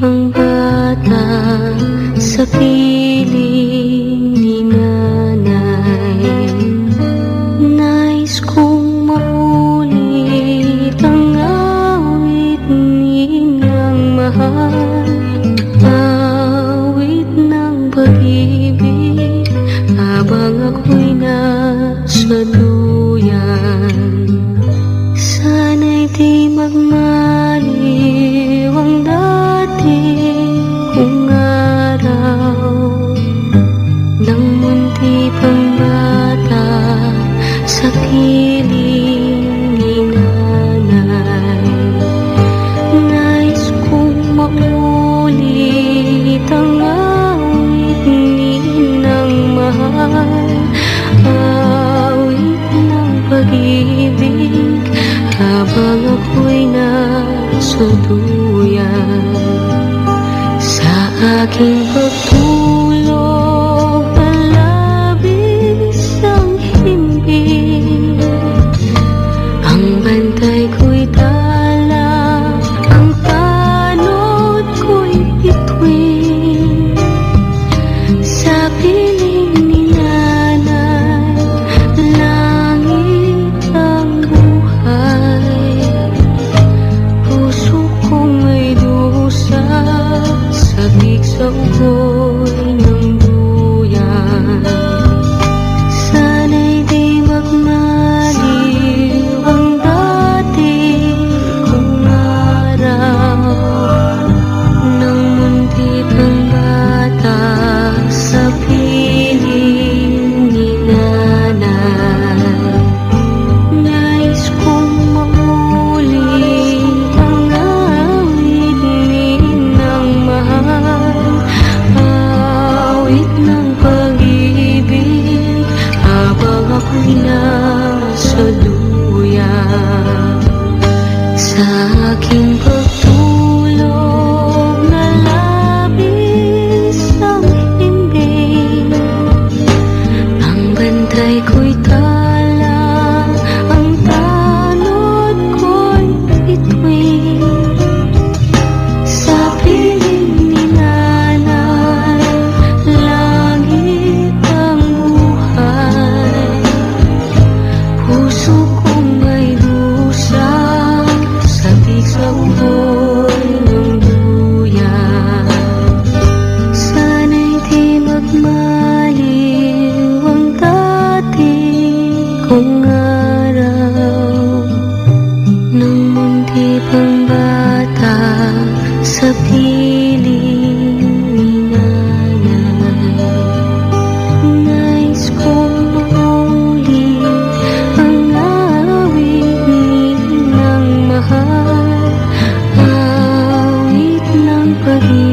pang bata sa piling ni nanay. Nais kong maulit ang awit ninang mahal, awit ng pag-ibig habang ako'y nasa duyan. Sana'y di magmaliw ang dating kong araw nang munti pang bata sa piling ni nanay. Nais kong maulit ang awit ninang mahal, awit ng pag-ibig habang ako'y nasa duyan. Sa aking pagtulog na labis ang himbing, ang bantay ko'y tala, ang tanod ko'y bituin. Sa piling ni nanay, langit ang buhay. Puso kong may dusa, sabik sa ugoy ng duyan. Sana'y di magmaliw ang dating kong araw nang munti pang bata sa piling ni nanay. Nais kong maulit ang awit ninang mahal, awit ng pag-ibig habang ako'y nasa duyan. Sa aking pagtulog na labis ang himbing, ang bantay ko'y tala, ang tanod ko'y bituin. Sa piling ni nanay, langit ang buhay. Puso kong may dusa, sabik sa ugoy ng duyan. Sana'y di magmaliw ang dating kong araw nang munti pang bata sa piling ni nanay. Nais kong maulit ang awit ninang mahal, awit ng pag-ibig